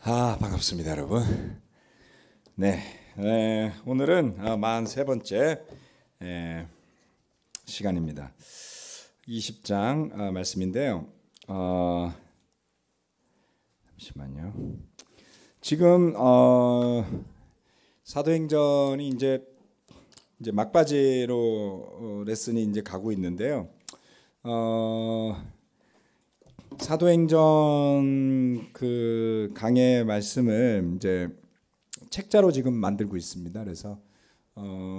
반갑습니다, 여러분. 네, 오늘은 43번째 시간입니다. 20장 말씀인데요. 잠시만요. 지금 사도행전이 이제 막바지로 레슨이 이제 가고 있는데요. 사도행전 그 강의 말씀을 이제 책자로 지금 만들고 있습니다. 그래서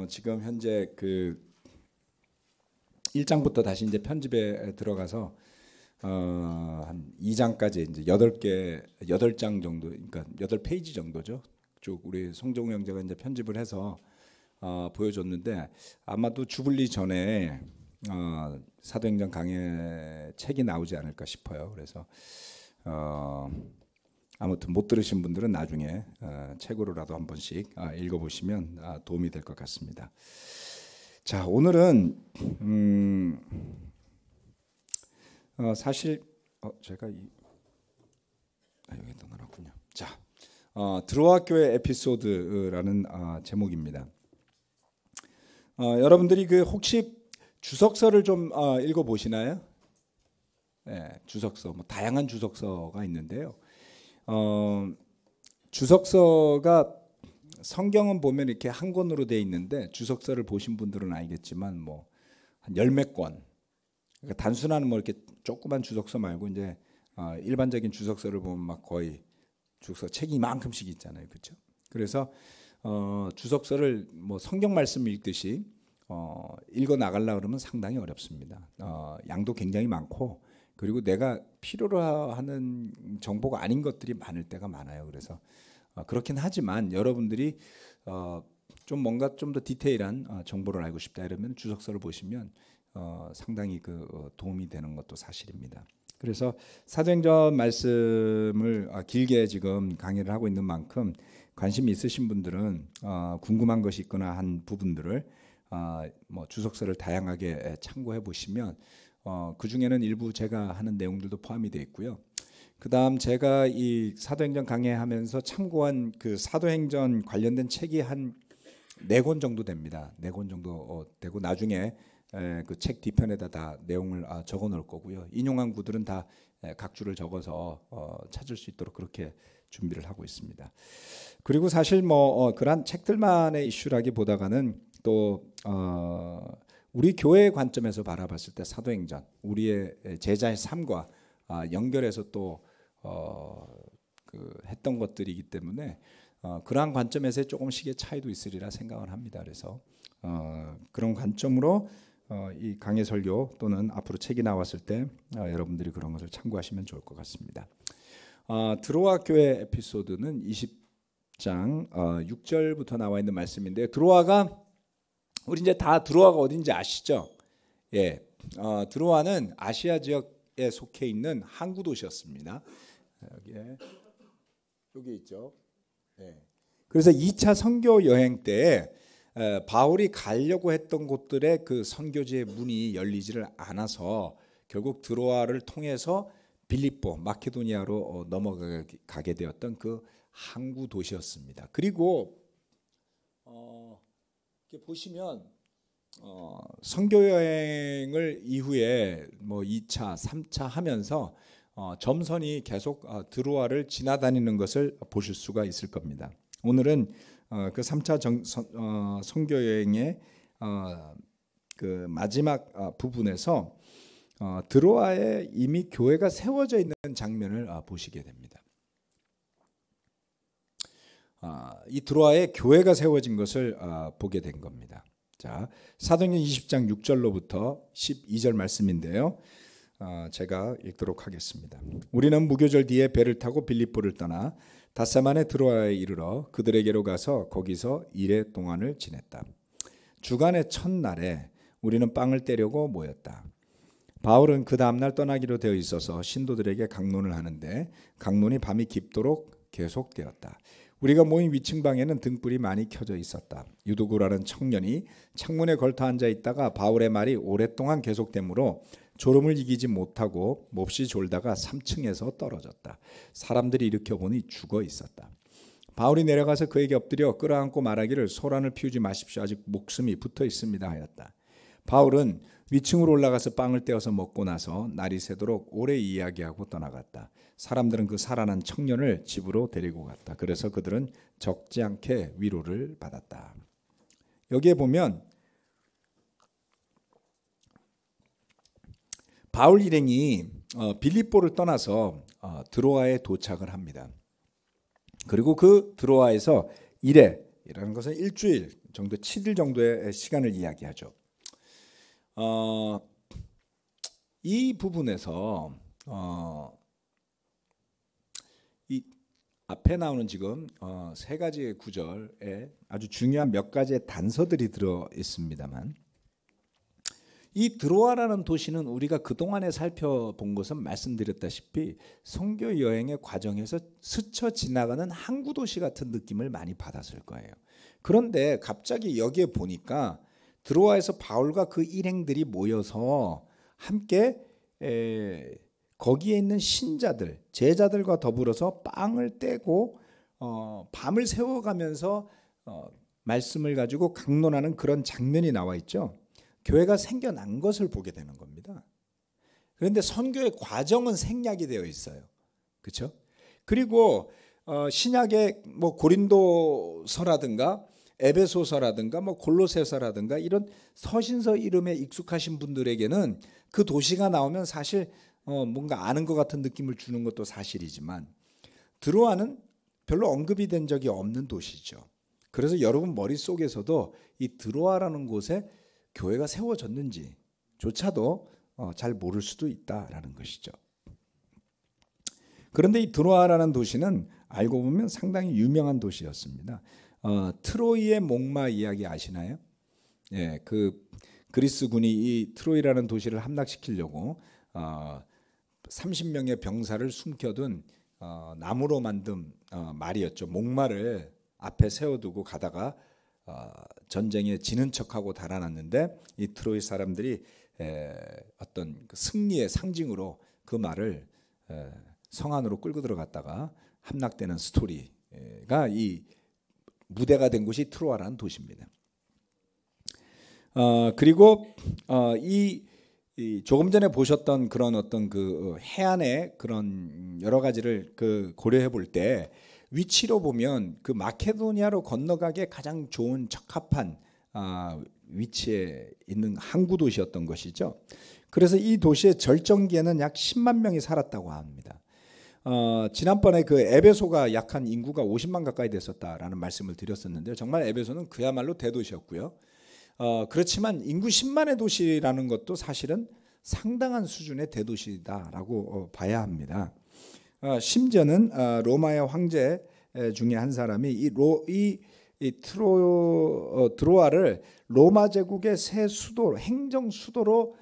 지금 현재 그 1장부터 다시 이제 편집에 들어가서 한 2장까지 이제 8장 정도, 그러니까 8페이지 정도죠. 쭉 우리 송정우 형제가 이제 편집을 해서 보여줬는데, 아마도 주불리 전에 사도행전 강의 책이 나오지 않을까 싶어요. 그래서 아무튼 못 들으신 분들은 나중에 책으로라도 한 번씩 읽어보시면 도움이 될 것 같습니다. 자, 오늘은 사실 제가 여기다 넣어놨군요. 자, 드로아 교회 에피소드라는 제목입니다. 여러분들이 그 혹시 주석서를 좀 읽어 보시나요? 네, 주석서, 뭐 다양한 주석서가 있는데요. 주석서가 성경은 보면 이렇게 한 권으로 돼 있는데, 주석서를 보신 분들은 알겠지만 뭐 한 열 몇 권. 그러니까 단순한 뭐 이렇게 조그만 주석서 말고 이제 일반적인 주석서를 보면 막 거의 주석서 책이 이만큼씩 있잖아요, 그렇죠? 그래서 주석서를 뭐 성경 말씀 읽듯이 읽어 나가려고 그러면 상당히 어렵습니다. 양도 굉장히 많고, 그리고 내가 필요로 하는 정보가 아닌 것들이 많을 때가 많아요. 그래서 그렇긴 하지만 여러분들이 좀 뭔가 좀 더 디테일한 정보를 알고 싶다 이러면 주석서를 보시면 상당히 그 도움이 되는 것도 사실입니다. 그래서 사도행전 말씀을 길게 지금 강의를 하고 있는 만큼 관심 있으신 분들은 궁금한 것이 있거나 한 부분들을 뭐 주석서를 다양하게 참고해 보시면 그 중에는 일부 제가 하는 내용들도 포함이 되어 있고요. 그다음 제가 이 사도행전 강의하면서 참고한 그 사도행전 관련된 책이 한 4권 정도 됩니다. 4권 정도 되고, 나중에 그 책 뒤편에다 다 내용을 적어 놓을 거고요. 인용한 구들은 다 각 줄을 적어서 찾을 수 있도록 그렇게 준비를 하고 있습니다. 그리고 사실 뭐 그런 책들만의 이슈라기보다는 또 우리 교회의 관점에서 바라봤을 때 사도행전, 우리의 제자의 삶과 연결해서 또 했던 것들이기 때문에 그러한 관점에서의 조금씩의 차이도 있으리라 생각을 합니다. 그래서 그런 관점으로 이 강해 설교 또는 앞으로 책이 나왔을 때 여러분들이 그런 것을 참고하시면 좋을 것 같습니다. 드로아 교회 에피소드는 20장 6절부터 나와 있는 말씀인데요. 드로아가, 우리 이제 다 드로아가 어딘지 아시죠? 예, 드로아는 아시아 지역에 속해 있는 항구 도시였습니다. 여기 있죠. 예. 그래서 2차 선교 여행 때 바울이 가려고 했던 곳들의 그 선교지의 문이 열리지를 않아서 결국 드로아를 통해서 빌립보, 마케도니아로 넘어가게 되었던 그 항구 도시였습니다. 그리고 이렇게 보시면 선교 여행을 이후에 뭐 2차, 3차 하면서 점선이 계속 드로아를 지나다니는 것을 보실 수가 있을 겁니다. 오늘은 그 3차 선교 여행의 그 마지막 부분에서 드로아에 이미 교회가 세워져 있는 장면을 보시게 됩니다. 이 드로아에 교회가 세워진 것을 보게 된 겁니다. 자, 사도행전 20장 6절로부터 12절 말씀인데요. 제가 읽도록 하겠습니다. 우리는 무교절 뒤에 배를 타고 빌립보를 떠나 닷사만의 드로아에 이르러 그들에게로 가서 거기서 이레 동안을 지냈다. 주간의 첫날에 우리는 빵을 떼려고 모였다. 바울은 그 다음날 떠나기로 되어 있어서 신도들에게 강론을 하는데 강론이 밤이 깊도록 계속되었다. 우리가 모인 위층 방에는 등불이 많이 켜져 있었다. 유두구라는 청년이 창문에 걸터 앉아 있다가 바울의 말이 오랫동안 계속되므로 졸음을 이기지 못하고 몹시 졸다가 3층에서 떨어졌다. 사람들이 일으켜 보니 죽어 있었다. 바울이 내려가서 그에게 엎드려 끌어안고 말하기를 소란을 피우지 마십시오. 아직 목숨이 붙어 있습니다 하였다. 바울은 위층으로 올라가서 빵을 떼어서 먹고 나서 날이 새도록 오래 이야기하고 떠나갔다. 사람들은 그 살아난 청년을 집으로 데리고 갔다. 그래서 그들은 적지 않게 위로를 받았다. 여기에 보면 바울 일행이 빌립보를 떠나서 드로아에 도착을 합니다. 그리고 그 드로아에서 이래라는 것은 일주일 정도, 7일 정도의 시간을 이야기하죠. 이 부분에서 이 앞에 나오는 지금 세 가지의 구절에 아주 중요한 몇 가지의 단서들이 들어 있습니다만, 이 드로아라는 도시는 우리가 그동안에 살펴본 것은 말씀드렸다시피 선교 여행의 과정에서 스쳐 지나가는 항구 도시 같은 느낌을 많이 받았을 거예요. 그런데 갑자기 여기에 보니까 드로아에서 바울과 그 일행들이 모여서 함께 거기에 있는 신자들, 제자들과 더불어서 빵을 떼고 밤을 새워가면서 말씀을 가지고 강론하는 그런 장면이 나와 있죠. 교회가 생겨난 것을 보게 되는 겁니다. 그런데 선교의 과정은 생략이 되어 있어요. 그렇죠? 그리고 신약의 뭐 고린도서라든가 에베소서라든가 뭐 골로새서라든가 이런 서신서 이름에 익숙하신 분들에게는 그 도시가 나오면 사실 뭔가 아는 것 같은 느낌을 주는 것도 사실이지만, 드로아는 별로 언급이 된 적이 없는 도시죠. 그래서 여러분 머릿속에서도 이 드로아라는 곳에 교회가 세워졌는지조차도 잘 모를 수도 있다라는 것이죠. 그런데 이 드로아라는 도시는 알고 보면 상당히 유명한 도시였습니다. 트로이의 목마 이야기 아시나요? 예, 그 그리스군이 이 트로이라는 도시를 함락시키려고 30명의 병사를 숨겨둔 나무로 만든 말이었죠. 목마를 앞에 세워두고 가다가 전쟁에 지는 척하고 달아났는데, 이 트로이 사람들이 어떤 승리의 상징으로 그 말을 성 안으로 끌고 들어갔다가 함락되는 스토리가 이 무대가 된 곳이 트로아라는 도시입니다. 그리고 이 조금 전에 보셨던 그런 어떤 그 해안의 그런 여러 가지를 고려해 볼 때 위치로 보면 그 마케도니아로 건너가기에 가장 좋은 적합한 위치에 있는 항구 도시였던 것이죠. 그래서 이 도시의 절정기에는 약 10만 명이 살았다고 합니다. 지난번에 그 에베소가 약 한 인구가 50만 가까이 됐었다라는 말씀을 드렸었는데요. 정말 에베소는 그야말로 대도시였고요. 그렇지만 인구 10만의 도시라는 것도 사실은 상당한 수준의 대도시다라고 봐야 합니다. 심지어는 로마의 황제 중에 한 사람이 이 드로아를 로마 제국의 새 수도, 행정 수도로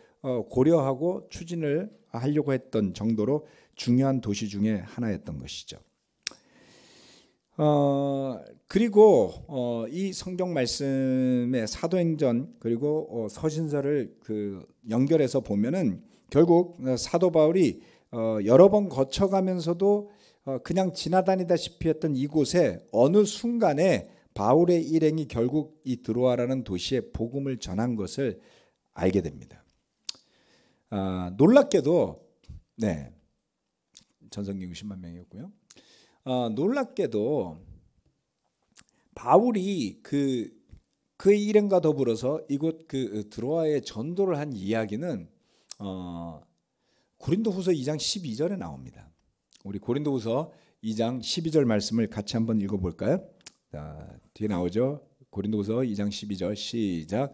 고려하고 추진을 하려고 했던 정도로 중요한 도시 중에 하나였던 것이죠. 그리고 이 성경 말씀의 사도행전 그리고 서신서를 연결해서 보면은 결국 사도 바울이 여러 번 거쳐가면서도 그냥 지나다니다시피 했던 이곳에 어느 순간에 바울의 일행이 결국 이 드로아라는 도시에 복음을 전한 것을 알게 됩니다. 놀랍게도 전성기 60만 명이었고요. 놀랍게도 바울이 그 일행과 더불어서 이곳 드로아에 전도를 한 이야기는 고린도후서 2장 12절에 나옵니다. 우리 고린도후서 2장 12절 말씀을 같이 한번 읽어볼까요? 뒤에 나오죠. 고린도후서 2장 12절 시작.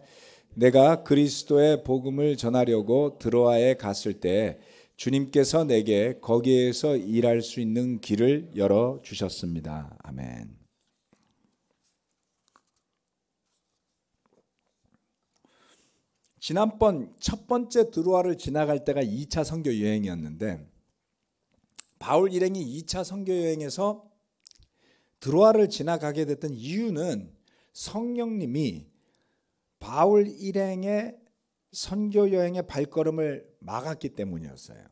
내가 그리스도의 복음을 전하려고 드로아에 갔을 때 주님께서 내게 거기에서 일할 수 있는 길을 열어 주셨습니다. 아멘. 지난번 첫 번째 드로아를 지나갈 때가 2차 선교 여행이었는데, 바울 일행이 2차 선교 여행에서 드로아를 지나가게 됐던 이유는 성령님이 바울 일행의 선교 여행의 발걸음을 막았기 때문이었어요.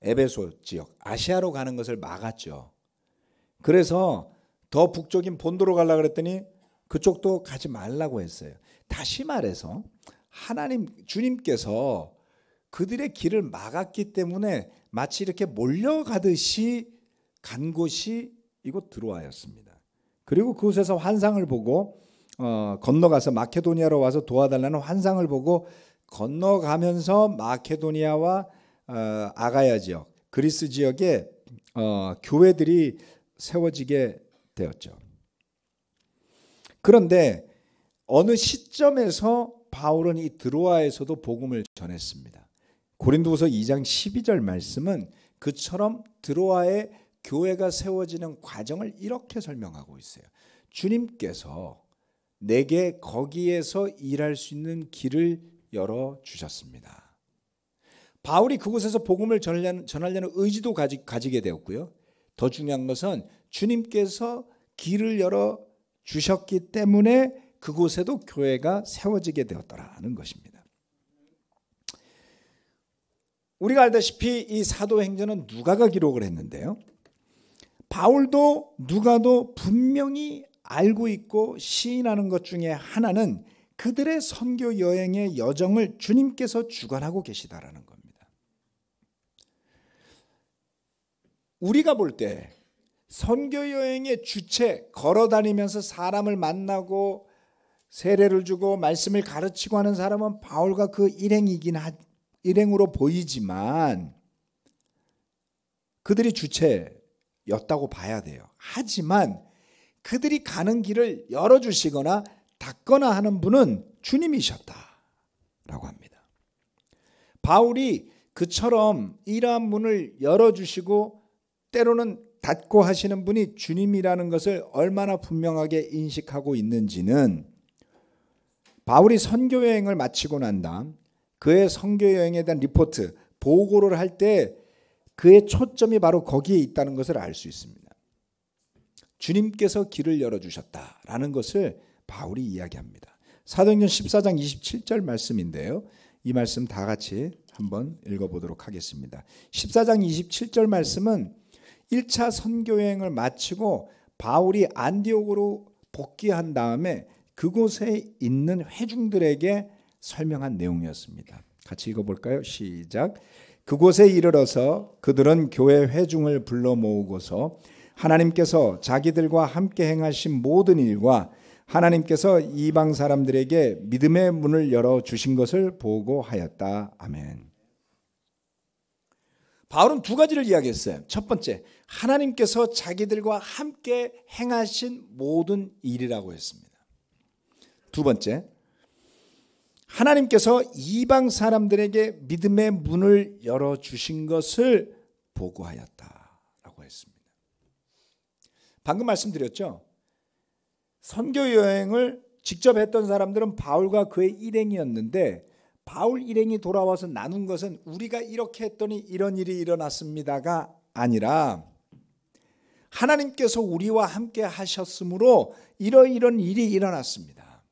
에베소 지역 아시아로 가는 것을 막았죠. 그래서 더 북쪽인 본도로 가려고 그랬더니 그쪽도 가지 말라고 했어요. 다시 말해서 하나님 주님께서 그들의 길을 막았기 때문에 마치 이렇게 몰려가듯이 간 곳이 이곳 드로아였습니다. 그리고 그곳에서 환상을 보고 건너가서 마케도니아로 와서 도와달라는 환상을 보고 건너가면서 마케도니아와 아가야 지역, 그리스 지역에 교회들이 세워지게 되었죠. 그런데 어느 시점에서 바울은 이 드로아에서도 복음을 전했습니다. 고린도후서 2장 12절 말씀은 그처럼 드로아에 교회가 세워지는 과정을 이렇게 설명하고 있어요. 주님께서 내게 거기에서 일할 수 있는 길을 열어주셨습니다. 바울이 그곳에서 복음을 전하려는 의지도 가지게 되었고요. 더 중요한 것은 주님께서 길을 열어주셨기 때문에 그곳에도 교회가 세워지게 되었더라는 것입니다. 우리가 알다시피 이 사도행전은 누가가 기록을 했는데요. 바울도 누가도 분명히 알고 있고 시인하는 것 중에 하나는 그들의 선교 여행의 여정을 주님께서 주관하고 계시다라는 겁니다. 우리가 볼 때 선교 여행의 주체, 걸어다니면서 사람을 만나고 세례를 주고 말씀을 가르치고 하는 사람은 바울과 그 일행으로 보이지만 그들이 주체였다고 봐야 돼요. 하지만 그들이 가는 길을 열어주시거나 닫거나 하는 분은 주님이셨다라고 합니다. 바울이 그처럼 이러한 문을 열어주시고 때로는 닫고 하시는 분이 주님이라는 것을 얼마나 분명하게 인식하고 있는지는 바울이 선교 여행을 마치고 난 다음 그의 선교 여행에 대한 리포트, 보고를 할 때 그의 초점이 바로 거기에 있다는 것을 알 수 있습니다. 주님께서 길을 열어주셨다라는 것을 바울이 이야기합니다. 사도행전 14장 27절 말씀인데요. 이 말씀 다 같이 한번 읽어보도록 하겠습니다. 14장 27절 말씀은 1차 선교여행을 마치고 바울이 안디옥으로 복귀한 다음에 그곳에 있는 회중들에게 설명한 내용이었습니다. 같이 읽어볼까요? 시작. 그곳에 이르러서 그들은 교회 회중을 불러 모으고서 하나님께서 자기들과 함께 행하신 모든 일과 하나님께서 이방 사람들에게 믿음의 문을 열어주신 것을 보고하였다. 아멘. 바울은 두 가지를 이야기했어요. 첫 번째, 하나님께서 자기들과 함께 행하신 모든 일이라고 했습니다. 두 번째, 하나님께서 이방 사람들에게 믿음의 문을 열어주신 것을 보고하였다라고 했습니다. 방금 말씀드렸죠. 선교 여행을 직접 했던 사람들은 바울과 그의 일행이었는데 바울 일행이 돌아와서 나눈 것은 우리가 이렇게 했더니 이런 일이 일어났습니다가 아니라 하나님께서 우리와 함께 하셨으므로 이런 일이 일어났습니다.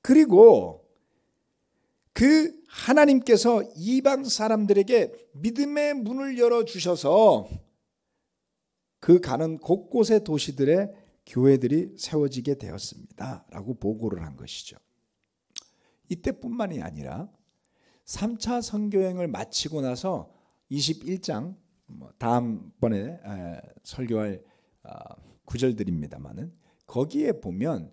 그리고 그 하나님께서 이방 사람들에게 믿음의 문을 열어주셔서 그 가는 곳곳의 도시들의 교회들이 세워지게 되었습니다 라고 보고를 한 것이죠. 이때뿐만이 아니라 3차 선교여행을 마치고 나서 21장 다음번에 설교할 구절들입니다마는 거기에 보면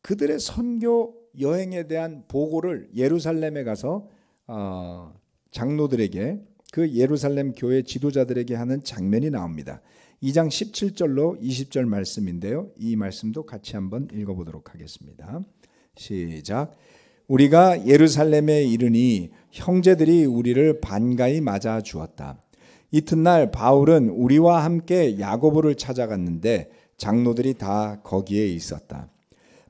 그들의 선교 여행에 대한 보고를 예루살렘에 가서 장로들에게 그 예루살렘 교회 지도자들에게 하는 장면이 나옵니다. 2장 17절로 20절 말씀인데요. 이 말씀도 같이 한번 읽어보도록 하겠습니다. 시작. 우리가 예루살렘에 이르니 형제들이 우리를 반가이 맞아 주었다. 이튿날 바울은 우리와 함께 야고보를 찾아갔는데 장로들이 다 거기에 있었다.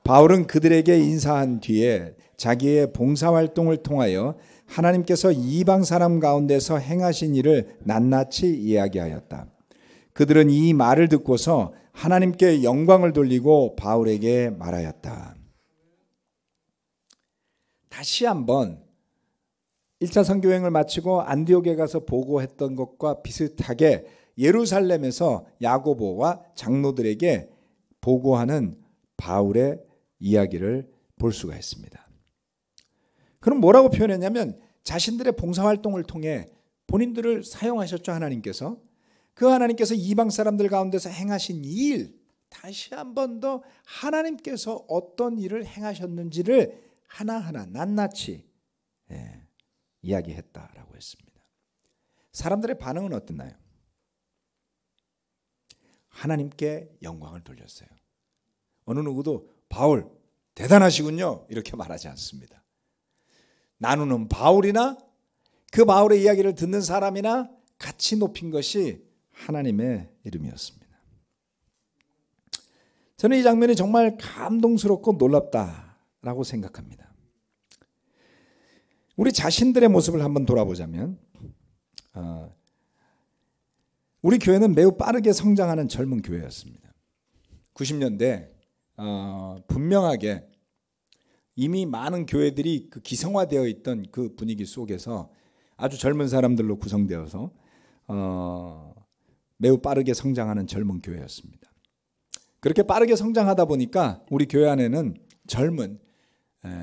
바울은 그들에게 인사한 뒤에 자기의 봉사활동을 통하여 하나님께서 이방 사람 가운데서 행하신 일을 낱낱이 이야기하였다. 그들은 이 말을 듣고서 하나님께 영광을 돌리고 바울에게 말하였다. 다시 한번 1차 선교행을 마치고 안디옥에 가서 보고했던 것과 비슷하게 예루살렘에서 야고보와 장로들에게 보고하는 바울의 이야기를 볼 수가 있습니다. 그럼 뭐라고 표현했냐면 자신들의 봉사활동을 통해 본인들을 사용하셨죠. 하나님께서. 그 하나님께서 이방 사람들 가운데서 행하신 이 일, 다시 한 번 더 하나님께서 어떤 일을 행하셨는지를 하나하나 낱낱이 이야기했다라고 했습니다. 사람들의 반응은 어땠나요? 하나님께 영광을 돌렸어요. 어느 누구도 바울 대단하시군요 이렇게 말하지 않습니다. 나누는 바울이나 그 바울의 이야기를 듣는 사람이나 같이 높인 것이 하나님의 이름이었습니다. 저는 이 장면이 정말 감동스럽고 놀랍다라고 생각합니다. 우리 자신들의 모습을 한번 돌아보자면 우리 교회는 매우 빠르게 성장하는 젊은 교회였습니다. 90년대 분명하게 이미 많은 교회들이 그 기성화되어 있던 그 분위기 속에서 아주 젊은 사람들로 구성되어서 매우 빠르게 성장하는 젊은 교회였습니다. 그렇게 빠르게 성장하다 보니까 우리 교회 안에는 젊은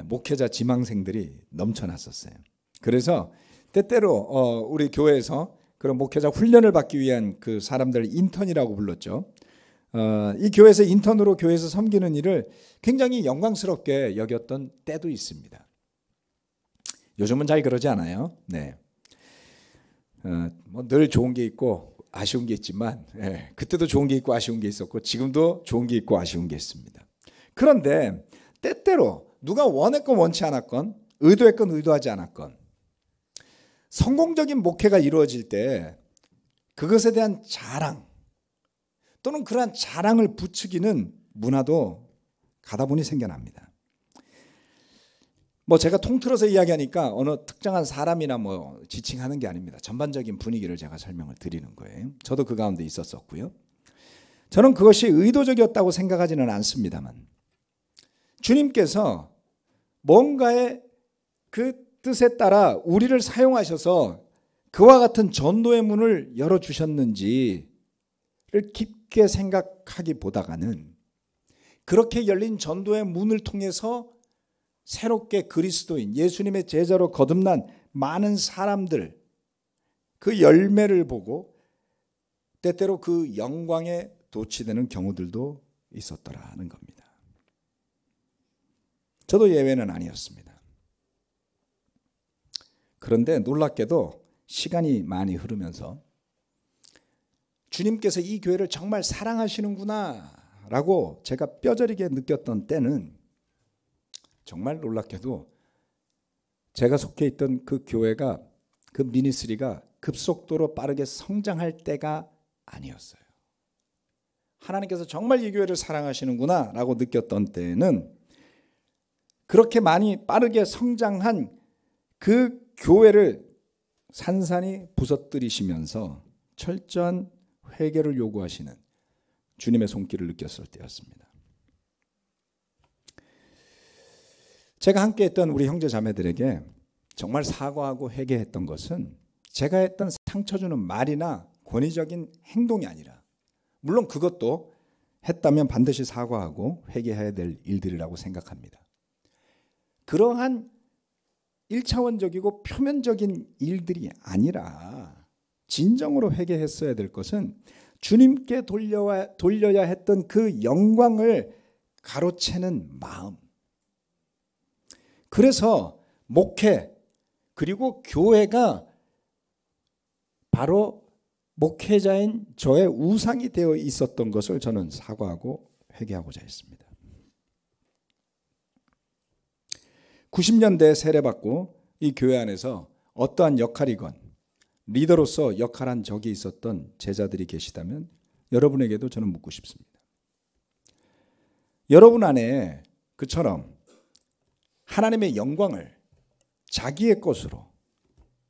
목회자 지망생들이 넘쳐났었어요. 그래서 때때로 우리 교회에서 그런 목회자 훈련을 받기 위한 그 사람들 인턴이라고 불렀죠. 이 교회에서 인턴으로 교회에서 섬기는 일을 굉장히 영광스럽게 여겼던 때도 있습니다. 요즘은 잘 그러지 않아요. 네. 뭐 늘 좋은 게 있고 아쉬운 게 있지만 그때도 좋은 게 있고 아쉬운 게 있었고 지금도 좋은 게 있고 아쉬운 게 있습니다. 그런데 때때로 누가 원했건 원치 않았건 의도했건 의도하지 않았건 성공적인 목회가 이루어질 때 그것에 대한 자랑 또는 그러한 자랑을 부추기는 문화도 가다 보니 생겨납니다. 뭐 제가 통틀어서 이야기하니까 어느 특정한 사람이나 뭐 지칭하는 게 아닙니다. 전반적인 분위기를 제가 설명을 드리는 거예요. 저도 그 가운데 있었었고요. 저는 그것이 의도적이었다고 생각하지는 않습니다만 주님께서 뭔가의 그 뜻에 따라 우리를 사용하셔서 그와 같은 전도의 문을 열어주셨는지를 깊게 생각하기보다는 그렇게 열린 전도의 문을 통해서 새롭게 그리스도인 예수님의 제자로 거듭난 많은 사람들 그 열매를 보고 때때로 그 영광에 도취되는 경우들도 있었더라는 겁니다. 저도 예외는 아니었습니다. 그런데 놀랍게도 시간이 많이 흐르면서 주님께서 이 교회를 정말 사랑하시는구나 라고 제가 뼈저리게 느꼈던 때는 정말 놀랍게도 제가 속해 있던 그 교회가 그 미니스트리가 급속도로 빠르게 성장할 때가 아니었어요. 하나님께서 정말 이 교회를 사랑하시는구나 라고 느꼈던 때는 그렇게 많이 빠르게 성장한 그 교회를 산산이 부서뜨리시면서 철저한 회개를 요구하시는 주님의 손길을 느꼈을 때였습니다. 제가 함께 했던 우리 형제 자매들에게 정말 사과하고 회개했던 것은 제가 했던 상처 주는 말이나 권위적인 행동이 아니라 물론 그것도 했다면 반드시 사과하고 회개해야 될 일들이라고 생각합니다. 그러한 1차원적이고 표면적인 일들이 아니라 진정으로 회개했어야 될 것은 주님께 돌려야 했던 그 영광을 가로채는 마음. 그래서 목회 그리고 교회가 바로 목회자인 저의 우상이 되어 있었던 것을 저는 사과하고 회개하고자 했습니다. 90년대에 세례받고 이 교회 안에서 어떠한 역할이건 리더로서 역할한 적이 있었던 제자들이 계시다면 여러분에게도 저는 묻고 싶습니다. 여러분 안에 그처럼 하나님의 영광을 자기의 것으로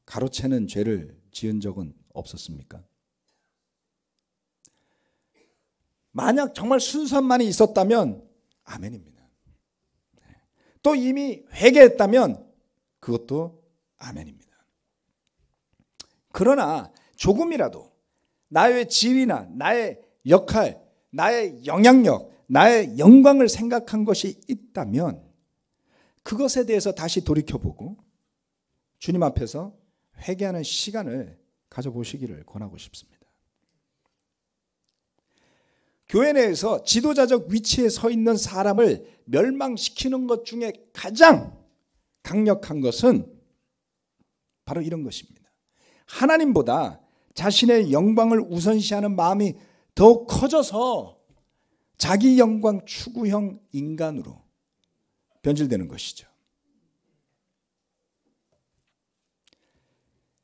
가로채는 죄를 지은 적은 없었습니까? 만약 정말 순수함만이 있었다면 아멘입니다. 또 이미 회개했다면 그것도 아멘입니다. 그러나 조금이라도 나의 지위나 나의 역할, 나의 영향력, 나의 영광을 생각한 것이 있다면 그것에 대해서 다시 돌이켜보고 주님 앞에서 회개하는 시간을 가져보시기를 권하고 싶습니다. 교회 내에서 지도자적 위치에 서 있는 사람을 멸망시키는 것 중에 가장 강력한 것은 바로 이런 것입니다. 하나님보다 자신의 영광을 우선시하는 마음이 더 커져서 자기 영광 추구형 인간으로 변질되는 것이죠.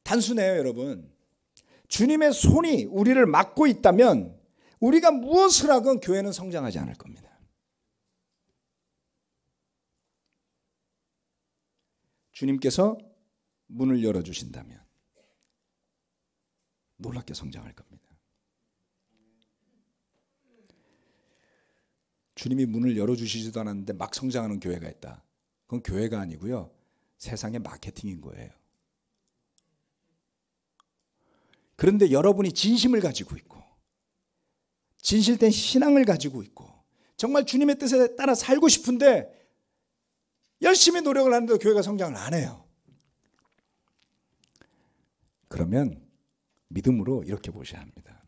단순해요, 여러분. 주님의 손이 우리를 막고 있다면 우리가 무엇을 하건 교회는 성장하지 않을 겁니다. 주님께서 문을 열어주신다면 놀랍게 성장할 겁니다. 주님이 문을 열어주시지도 않았는데 막 성장하는 교회가 있다. 그건 교회가 아니고요, 세상의 마케팅인 거예요. 그런데 여러분이 진심을 가지고 있고 진실된 신앙을 가지고 있고 정말 주님의 뜻에 따라 살고 싶은데 열심히 노력을 하는데 교회가 성장을 안 해요. 그러면 믿음으로 이렇게 보셔야 합니다.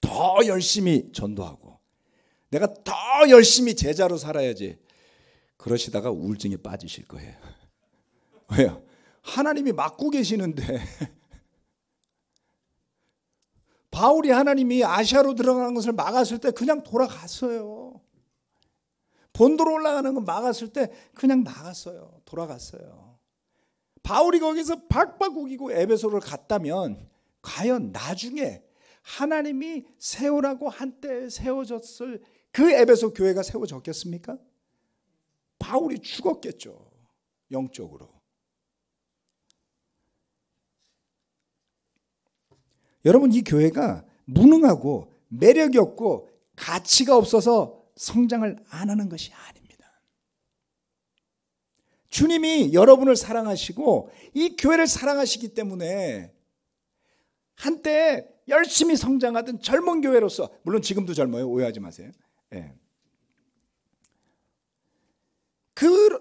더 열심히 전도하고 내가 더 열심히 제자로 살아야지. 그러시다가 우울증에 빠지실 거예요. 왜요? 하나님이 막고 계시는데. 바울이 하나님이 아시아로 들어가는 것을 막았을 때 그냥 돌아갔어요. 본도로 올라가는 거 막았을 때 그냥 나갔어요. 돌아갔어요. 바울이 거기서 박박 우기고 에베소를 갔다면 과연 나중에 하나님이 세우라고 한때 세워졌을 그 에베소 교회가 세워졌겠습니까? 바울이 죽었겠죠. 영적으로. 여러분, 이 교회가 무능하고 매력이 없고 가치가 없어서 성장을 안 하는 것이 아닙니다. 주님이 여러분을 사랑하시고 이 교회를 사랑하시기 때문에 한때 열심히 성장하던 젊은 교회로서, 물론 지금도 젊어요. 오해하지 마세요. 예. 그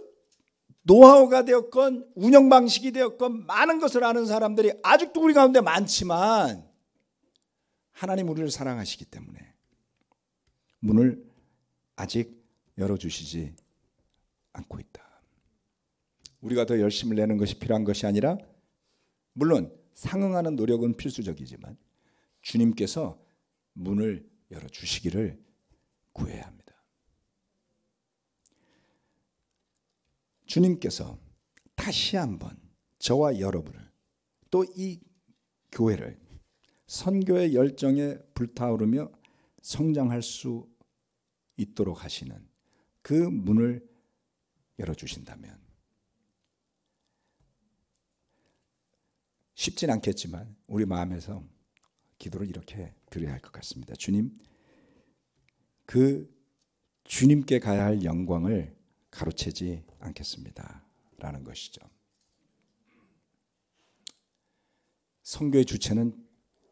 노하우가 되었건 운영 방식이 되었건 많은 것을 아는 사람들이 아직도 우리 가운데 많지만 하나님 우리를 사랑하시기 때문에 문을 아직 열어주시지 않고 있다. 우리가 더 열심을 내는 것이 필요한 것이 아니라, 물론 상응하는 노력은 필수적이지만 주님께서 문을 열어주시기를 구해야 합니다. 주님께서 다시 한번 저와 여러분을, 또 이 교회를 선교의 열정에 불타오르며 성장할 수 있도록 하시는 그 문을 열어주신다면, 쉽진 않겠지만 우리 마음에서 기도를 이렇게 드려야 할 것 같습니다. 주님, 그 주님께 가야 할 영광을 가로채지 않겠습니다 라는 것이죠. 선교의 주체는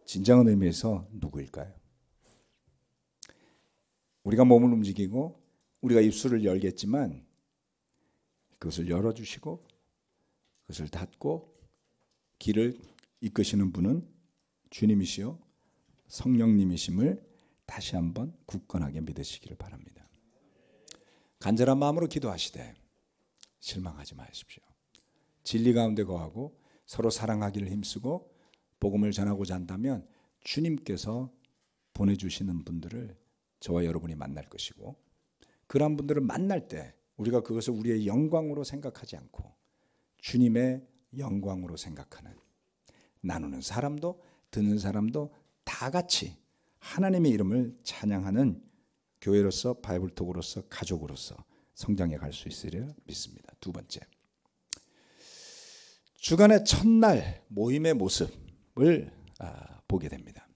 진정한 의미에서 누구일까요? 우리가 몸을 움직이고 우리가 입술을 열겠지만 그것을 열어주시고 그것을 닫고 길을 이끄시는 분은 주님이시요 성령님이심을 다시 한번 굳건하게 믿으시기를 바랍니다. 간절한 마음으로 기도하시되 실망하지 마십시오. 진리 가운데 거하고 서로 사랑하기를 힘쓰고 복음을 전하고자 한다면 주님께서 보내주시는 분들을 저와 여러분이 만날 것이고, 그러한 분들을 만날 때 우리가 그것을 우리의 영광으로 생각하지 않고 주님의 영광으로 생각하는, 나누는 사람도 듣는 사람도 다 같이 하나님의 이름을 찬양하는 교회로서, 바이블톡으로서, 가족으로서 성장해 갈 수 있으리라 믿습니다. 두 번째, 주간의 첫날 모임의 모습을 보게 됩니다.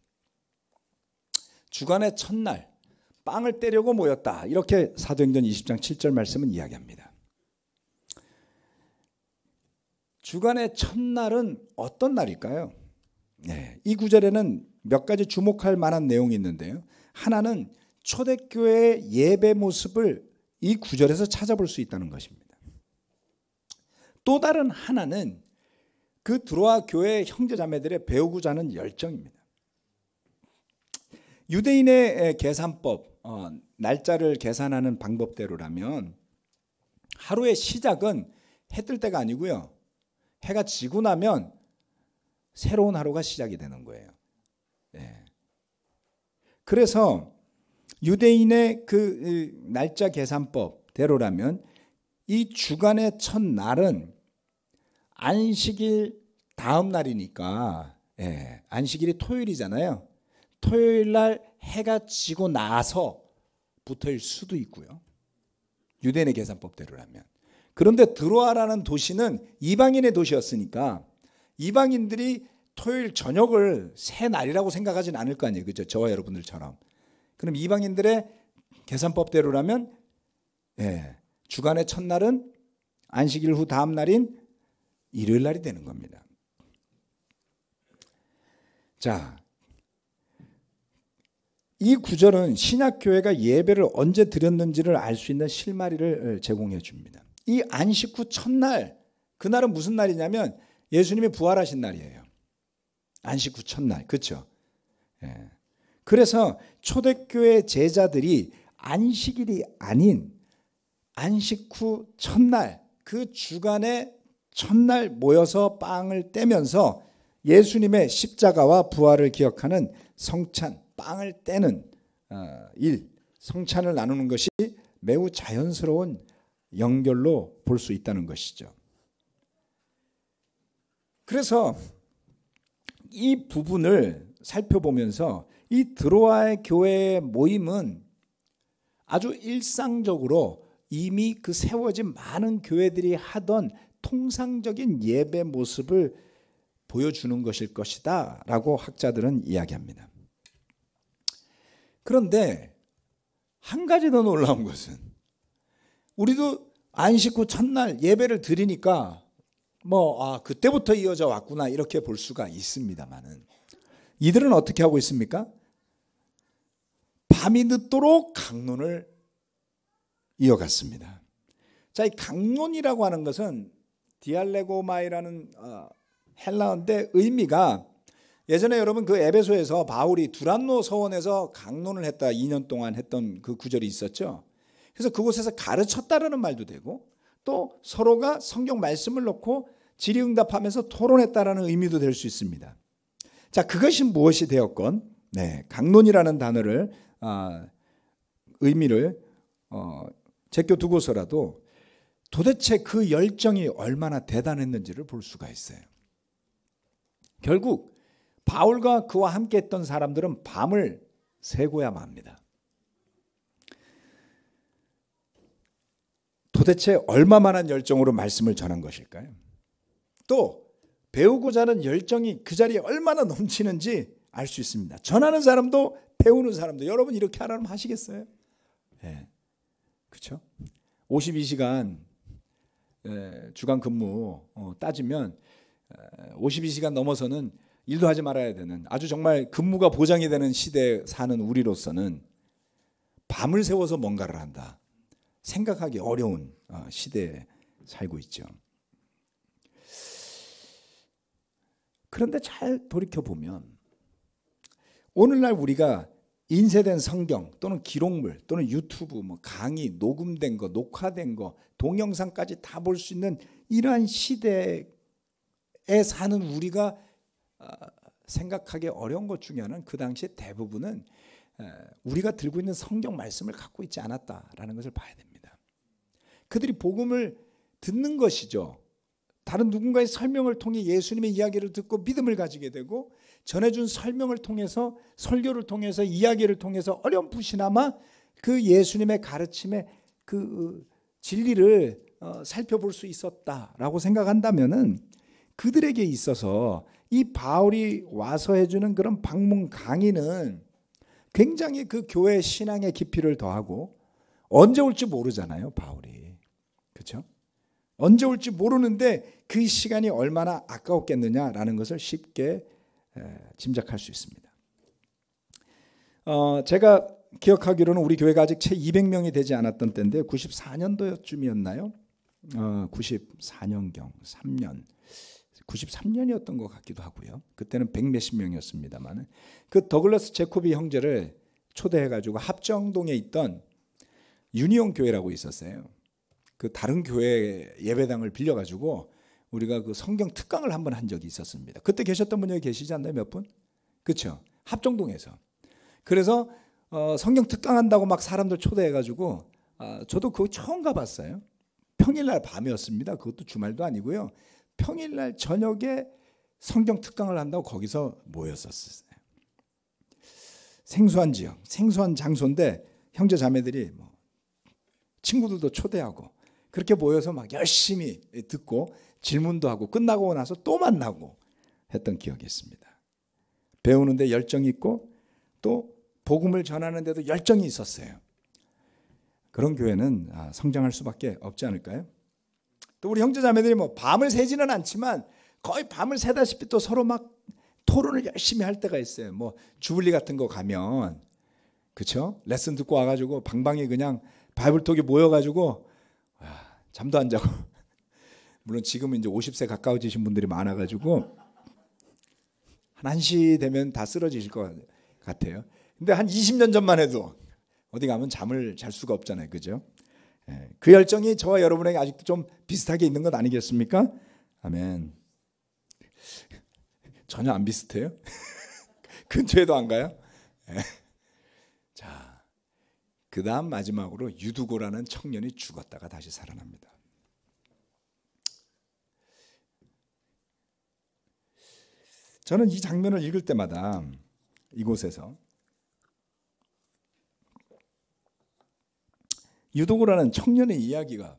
주간의 첫날, 빵을 떼려고 모였다. 이렇게 사도행전 20장 7절 말씀은 이야기합니다. 주간의 첫날은 어떤 날일까요? 네, 이 구절에는 몇 가지 주목할 만한 내용이 있는데요. 하나는 초대교회의 예배 모습을 이 구절에서 찾아볼 수 있다는 것입니다. 또 다른 하나는 그 드로아 교회 형제자매들의 배우고자 하는 열정입니다. 유대인의 계산법, 날짜를 계산하는 방법대로라면 하루의 시작은 해 뜰 때가 아니고요. 해가 지고 나면 새로운 하루가 시작이 되는 거예요. 네. 그래서 유대인의 그 날짜 계산법대로라면 이 주간의 첫날은 안식일 다음 날이니까, 안식일이 토요일이잖아요. 토요일 날 해가 지고 나서부터일 수도 있고요. 유대인의 계산법대로라면. 그런데 드로아라는 도시는 이방인의 도시였으니까 이방인들이 토요일 저녁을 새 날이라고 생각하진 않을 거 아니에요. 그죠? 저와 여러분들처럼. 그럼 이방인들의 계산법대로라면 주간의 첫날은 안식일 후 다음 날인 일요일 날이 되는 겁니다. 자, 이 구절은 신약교회가 예배를 언제 드렸는지를 알 수 있는 실마리를 제공해 줍니다. 이 안식 후 첫날, 그날은 무슨 날이냐면 예수님이 부활하신 날이에요. 안식 후 첫날, 그렇죠? 그래서 초대교회 제자들이 안식일이 아닌 안식 후 첫날, 그 주간의 첫날 모여서 빵을 떼면서 예수님의 십자가와 부활을 기억하는 성찬, 빵을 떼는 일, 성찬을 나누는 것이 매우 자연스러운 연결로 볼 수 있다는 것이죠. 그래서 이 부분을 살펴보면서 이 드로아의 교회의 모임은 아주 일상적으로 이미 그 세워진 많은 교회들이 하던 통상적인 예배 모습을 보여주는 것일 것이다 라고 학자들은 이야기합니다. 그런데 한 가지 더 놀라운 것은 우리도 안식 후 첫날 예배를 드리니까 그때부터 이어져 왔구나 이렇게 볼 수가 있습니다만은 이들은 어떻게 하고 있습니까? 밤이 늦도록 강론을 이어갔습니다. 자, 이 강론이라고 하는 것은 디알레고마이라는 헬라어인데 의미가 예전에 여러분 그 에베소에서 바울이 두란노 서원에서 강론을 했다 2년 동안 했던 그 구절이 있었죠. 그래서 그곳에서 가르쳤다라는 말도 되고 또 서로가 성경 말씀을 놓고 질의응답하면서 토론했다라는 의미도 될 수 있습니다. 자, 그것이 무엇이 되었건 강론이라는 단어를 의미를 제껴두고서라도 도대체 그 열정이 얼마나 대단했는지를 볼 수가 있어요. 결국 바울과 그와 함께 했던 사람들은 밤을 새고야 맙니다. 도대체 얼마만한 열정으로 말씀을 전한 것일까요? 또 배우고자 하는 열정이 그 자리에 얼마나 넘치는지 알 수 있습니다. 전하는 사람도 배우는 사람도 여러분 이렇게 하라면 하시겠어요? 그렇죠? 52시간 주간 근무 따지면 52시간 넘어서는 일도 하지 말아야 되는 아주 정말 근무가 보장이 되는 시대에 사는 우리로서는 밤을 새워서 뭔가를 한다. 생각하기 어려운 시대에 살고 있죠. 그런데 잘 돌이켜보면 오늘날 우리가 인쇄된 성경 또는 기록물 또는 유튜브 강의 녹음된 거 녹화된 거 동영상까지 다 볼 수 있는 이러한 시대에 사는 우리가 생각하기 어려운 것 중에 하나는 그 당시에 대부분은 우리가 들고 있는 성경 말씀을 갖고 있지 않았다라는 것을 봐야 됩니다. 그들이 복음을 듣는 것이죠. 다른 누군가의 설명을 통해 예수님의 이야기를 듣고 믿음을 가지게 되고 전해준 설명을 통해서 설교를 통해서 이야기를 통해서 어렴풋이나마 그 예수님의 가르침의 그 진리를 살펴볼 수 있었다라고 생각한다면은 그들에게 있어서 이 바울이 와서 해주는 그런 방문 강의는 굉장히 그 교회 신앙의 깊이를 더하고 언제 올지 모르잖아요, 바울이. 그렇죠? 언제 올지 모르는데 그 시간이 얼마나 아까웠겠느냐라는 것을 쉽게 짐작할 수 있습니다. 제가 기억하기로는 우리 교회가 아직 채 200명이 되지 않았던 때인데 94년도쯤이었나요? 94년경 3년 93년이었던 것 같기도 하고요. 그때는 100몇십 명이었습니다만 그 더글라스 제코비 형제를 초대해가지고 합정동에 있던 유니온 교회라고 있었어요. 그 다른 교회 예배당을 빌려가지고 우리가 그 성경 특강을 한번 한 적이 있었습니다. 그때 계셨던 분 여기 계시지 않나요? 몇 분? 그렇죠. 합정동에서. 그래서 성경 특강한다고 막 사람들 초대해가지고 저도 그거 처음 가봤어요. 평일날 밤이었습니다. 그것도 주말도 아니고요. 평일날 저녁에 성경 특강을 한다고 거기서 모였었어요. 생소한 지역, 생소한 장소인데 형제 자매들이 뭐 친구들도 초대하고 그렇게 모여서 막 열심히 듣고 질문도 하고 끝나고 나서 또 만나고 했던 기억이 있습니다. 배우는데 열정이 있고 또 복음을 전하는데도 열정이 있었어요. 그런 교회는 성장할 수밖에 없지 않을까요? 또 우리 형제 자매들이 뭐 밤을 새지는 않지만 거의 밤을 새다시피 또 서로 막 토론을 열심히 할 때가 있어요. 뭐 주불리 같은 거 가면 그렇죠? 레슨 듣고 와가지고 방방이 그냥 바이블톡에 모여가지고 잠도 안 자고 물론 지금은 이제 50세 가까워지신 분들이 많아가지고 한 1시 되면 다 쓰러지실 것 같아요. 근데 한 20년 전만 해도 어디 가면 잠을 잘 수가 없잖아요. 그죠? 그 열정이 저와 여러분에게 아직도 좀 비슷하게 있는 것 아니겠습니까? 아멘. 전혀 안 비슷해요? 근처에도 안 가요? 자, 그 다음 마지막으로 유두고라는 청년이 죽었다가 다시 살아납니다. 저는 이 장면을 읽을 때마다 이곳에서 유두고라는 청년의 이야기가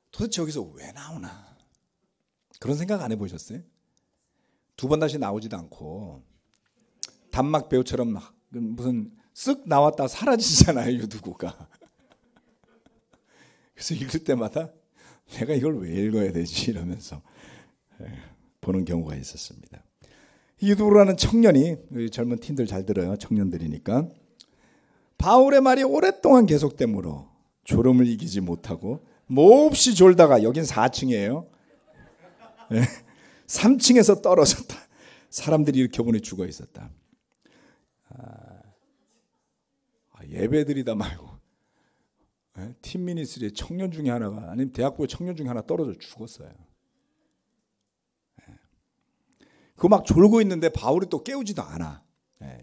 도대체 여기서 왜 나오나 그런 생각 안 해보셨어요? 두 번 다시 나오지도 않고 단막 배우처럼 무슨 쓱 나왔다 사라지잖아요, 유두고가. 그래서 읽을 때마다 내가 이걸 왜 읽어야 되지 이러면서 보는 경우가 있었습니다. 유두고라는 청년이, 젊은 팀들 잘 들어요, 청년들이니까. 바울의 말이 오랫동안 계속되므로 졸음을 이기지 못하고 몹시 졸다가, 여긴 4층이에요. 3층에서 떨어졌다. 사람들이 이렇게 보니 죽어 있었다. 예배드리다 말고 팀 미니스트리 청년 중에 하나가, 아니면 대학부의 청년 중에 하나 떨어져 죽었어요. 그거 막 졸고 있는데 바울이 또 깨우지도 않아.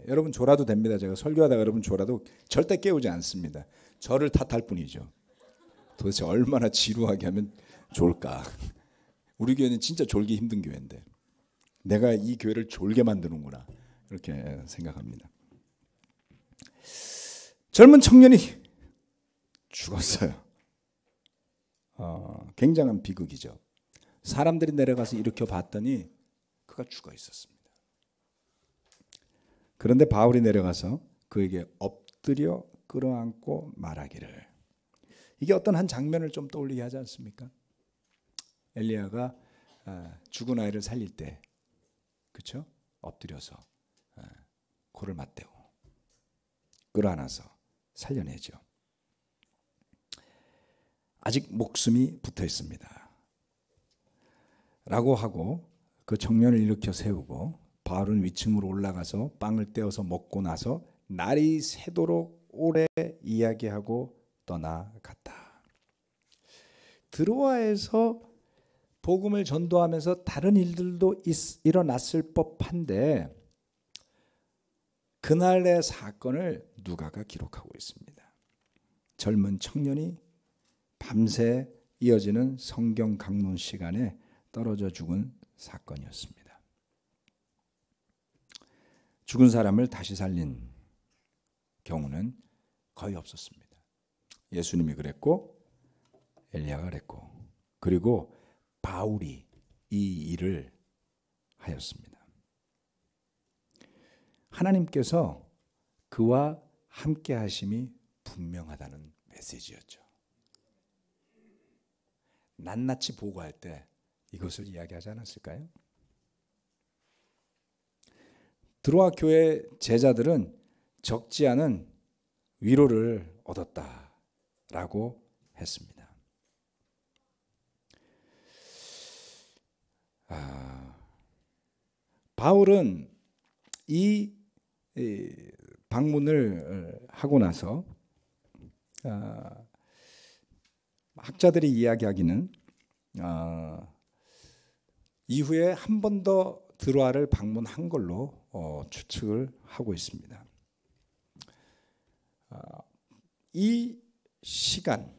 여러분 졸아도 됩니다. 제가 설교하다가 여러분 졸아도 절대 깨우지 않습니다. 저를 탓할 뿐이죠. 도대체 얼마나 지루하게 하면 좋을까. 우리 교회는 진짜 졸기 힘든 교회인데 내가 이 교회를 졸게 만드는구나 이렇게 생각합니다. 젊은 청년이 죽었어요. 굉장한 비극이죠. 사람들이 내려가서 일으켜 봤더니 그가 죽어 있었습니다. 그런데 바울이 내려가서 그에게 엎드려 끌어안고 말하기를, 이게 어떤 한 장면을 좀 떠올리게 하지 않습니까? 엘리야가 죽은 아이를 살릴 때, 그렇죠? 엎드려서 코를 맞대고 끌어안아서 살려내죠. 아직 목숨이 붙어 있습니다. 라고 하고 그 청년을 일으켜 세우고 바울은 위층으로 올라가서 빵을 떼어서 먹고 나서 날이 새도록 오래 이야기하고 떠나갔다. 드로아에서 복음을 전도하면서 다른 일들도 일어났을 법한데 그날의 사건을 누가가 기록하고 있습니다. 젊은 청년이 밤새 이어지는 성경 강론 시간에 떨어져 죽은 사건이었습니다. 죽은 사람을 다시 살린 경우는 거의 없었습니다. 예수님이 그랬고 엘리야가 그랬고 그리고 바울이 이 일을 하였습니다. 하나님께서 그와 함께 하심이 분명하다는 메시지였죠. 낱낱이 보고할 때 이것을 이야기하지 않았을까요? 드로아 교회 제자들은 적지 않은 위로를 얻었다라고 했습니다. 바울은 이 방문을 하고 나서 학자들이 이야기하기는 이후에 한 번 더 드로아를 방문한 걸로 추측을 하고 있습니다. 이 시간,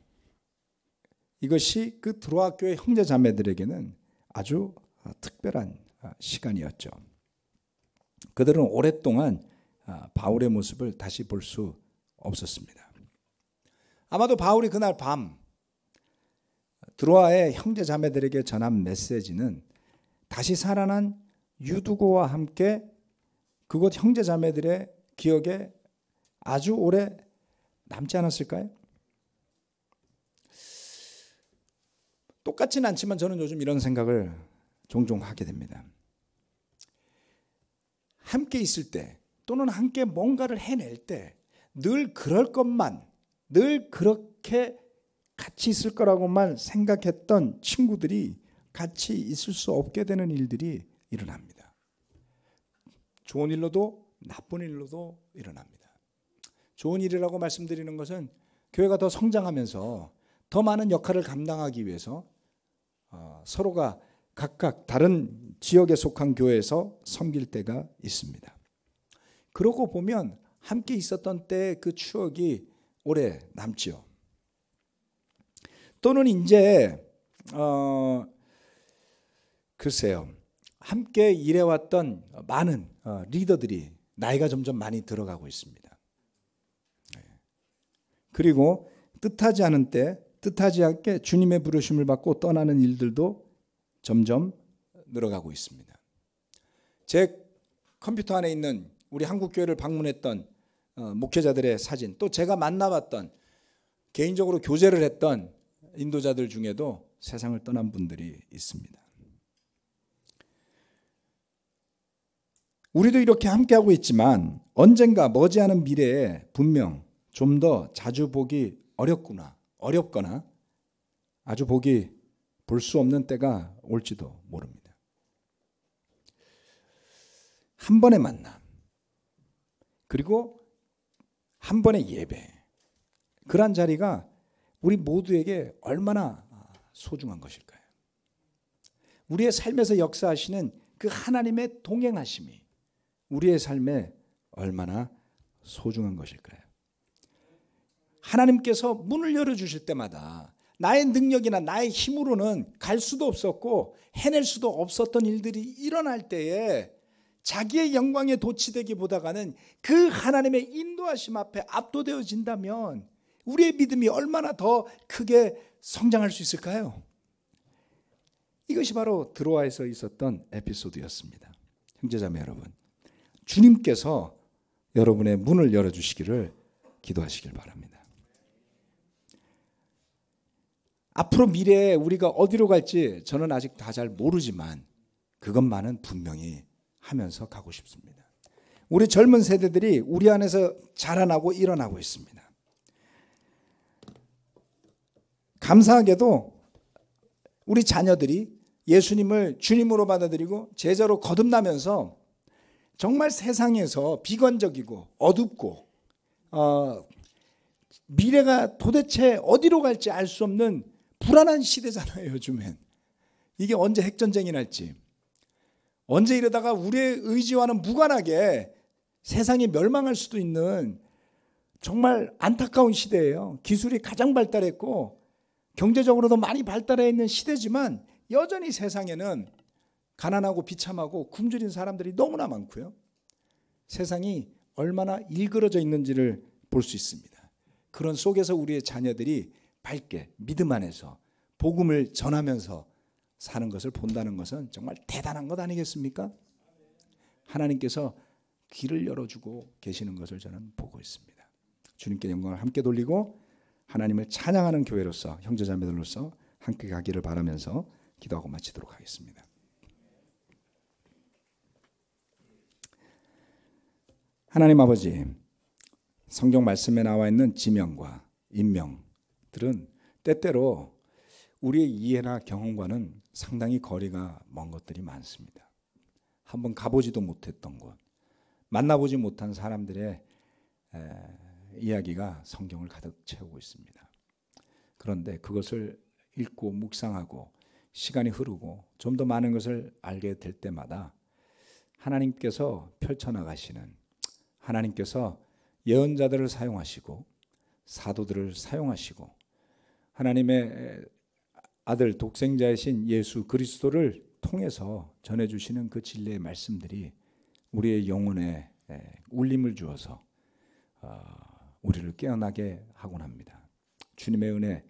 이것이 그 드로아 교회 형제 자매들에게는 아주 특별한 시간이었죠. 그들은 오랫동안 바울의 모습을 다시 볼 수 없었습니다. 아마도 바울이 그날 밤 드로아의 형제 자매들에게 전한 메시지는 다시 살아난 유두고와 함께 그곳 형제 자매들의 기억에 아주 오래 남지 않았을까요? 똑같지는 않지만 저는 요즘 이런 생각을 종종 하게 됩니다. 함께 있을 때 또는 함께 뭔가를 해낼 때 늘 그럴 것만, 늘 그렇게 같이 있을 거라고만 생각했던 친구들이 같이 있을 수 없게 되는 일들이 일어납니다. 좋은 일로도 나쁜 일로도 일어납니다. 좋은 일이라고 말씀드리는 것은 교회가 더 성장하면서 더 많은 역할을 감당하기 위해서 서로가 각각 다른 지역에 속한 교회에서 섬길 때가 있습니다. 그러고 보면 함께 있었던 때의 그 추억이 오래 남지요. 또는 이제 글쎄요, 함께 일해왔던 많은 리더들이 나이가 점점 많이 들어가고 있습니다. 그리고 뜻하지 않은 때 뜻하지 않게 주님의 부르심을 받고 떠나는 일들도 점점 늘어가고 있습니다. 제 컴퓨터 안에 있는 우리 한국교회를 방문했던 목회자들의 사진, 또 제가 만나봤던 개인적으로 교제를 했던 인도자들 중에도 세상을 떠난 분들이 있습니다. 우리도 이렇게 함께하고 있지만 언젠가 머지않은 미래에 분명 좀 더 자주 보기 어렵거나 아주 볼 수 없는 때가 올지도 모릅니다. 한 번의 만남, 그리고 한 번의 예배, 그런 자리가 우리 모두에게 얼마나 소중한 것일까요? 우리의 삶에서 역사하시는 그 하나님의 동행하심이 우리의 삶에 얼마나 소중한 것일까요? 하나님께서 문을 열어주실 때마다 나의 능력이나 나의 힘으로는 갈 수도 없었고 해낼 수도 없었던 일들이 일어날 때에 자기의 영광에 도취되기보다는 그 하나님의 인도하심 앞에 압도되어진다면 우리의 믿음이 얼마나 더 크게 성장할 수 있을까요? 이것이 바로 드로아에서 있었던 에피소드였습니다. 형제자매 여러분, 주님께서 여러분의 문을 열어주시기를 기도하시길 바랍니다. 앞으로 미래에 우리가 어디로 갈지 저는 아직 다 잘 모르지만 그것만은 분명히 하면서 가고 싶습니다. 우리 젊은 세대들이 우리 안에서 자라나고 일어나고 있습니다. 감사하게도 우리 자녀들이 예수님을 주님으로 받아들이고 제자로 거듭나면서 정말 세상에서 비관적이고 어둡고 미래가 도대체 어디로 갈지 알 수 없는 불안한 시대잖아요. 요즘엔 이게 언제 핵전쟁이 날지, 언제 이러다가 우리의 의지와는 무관하게 세상이 멸망할 수도 있는 정말 안타까운 시대예요. 기술이 가장 발달했고 경제적으로도 많이 발달해 있는 시대지만 여전히 세상에는 가난하고 비참하고 굶주린 사람들이 너무나 많고요. 세상이 얼마나 일그러져 있는지를 볼 수 있습니다. 그런 속에서 우리의 자녀들이 밝게 믿음 안에서 복음을 전하면서 사는 것을 본다는 것은 정말 대단한 것 아니겠습니까? 하나님께서 길을 열어주고 계시는 것을 저는 보고 있습니다. 주님께 영광을 함께 돌리고 하나님을 찬양하는 교회로서 형제자매들로서 함께 가기를 바라면서 기도하고 마치도록 하겠습니다. 하나님 아버지, 성경 말씀에 나와 있는 지명과 인명들은 때때로 우리의 이해나 경험과는 상당히 거리가 먼 것들이 많습니다. 한번 가보지도 못했던 곳, 만나보지 못한 사람들의 이야기가 성경을 가득 채우고 있습니다. 그런데 그것을 읽고 묵상하고 시간이 흐르고 좀 더 많은 것을 알게 될 때마다 하나님께서 펼쳐나가시는, 하나님께서 예언자들을 사용하시고 사도들을 사용하시고 하나님의 아들 독생자이신 예수 그리스도를 통해서 전해주시는 그 진리의 말씀들이 우리의 영혼에 울림을 주어서 우리를 깨어나게 하곤 합니다. 주님의 은혜,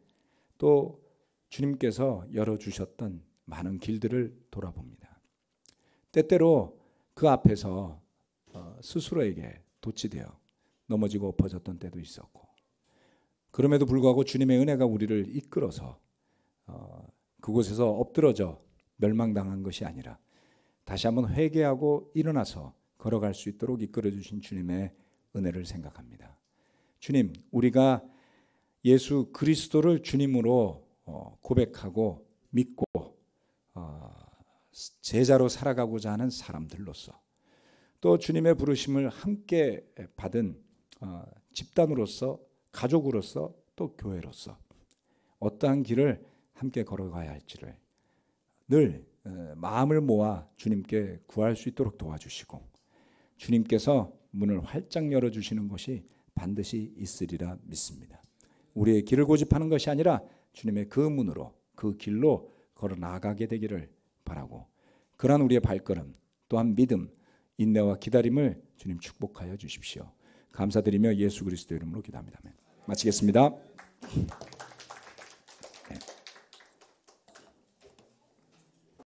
또 주님께서 열어주셨던 많은 길들을 돌아봅니다. 때때로 그 앞에서 스스로에게 도취되어 넘어지고 엎어졌던 때도 있었고, 그럼에도 불구하고 주님의 은혜가 우리를 이끌어서 그곳에서 엎드러져 멸망당한 것이 아니라 다시 한번 회개하고 일어나서 걸어갈 수 있도록 이끌어 주신 주님의 은혜를 생각합니다. 주님, 우리가 예수 그리스도를 주님으로 고백하고 믿고 제자로 살아가고자 하는 사람들로서, 또 주님의 부르심을 함께 받은 집단으로서, 가족으로서, 또 교회로서 어떠한 길을 함께 걸어가야 할지를 늘 마음을 모아 주님께 구할 수 있도록 도와주시고, 주님께서 문을 활짝 열어주시는 것이 반드시 있으리라 믿습니다. 우리의 길을 고집하는 것이 아니라 주님의 그 문으로, 그 길로 걸어 나가게 되기를 바라고, 그러한 우리의 발걸음 또한 믿음, 인내와 기다림을 주님 축복하여 주십시오. 감사드리며 예수 그리스도 이름으로 기도합니다. 마치겠습니다.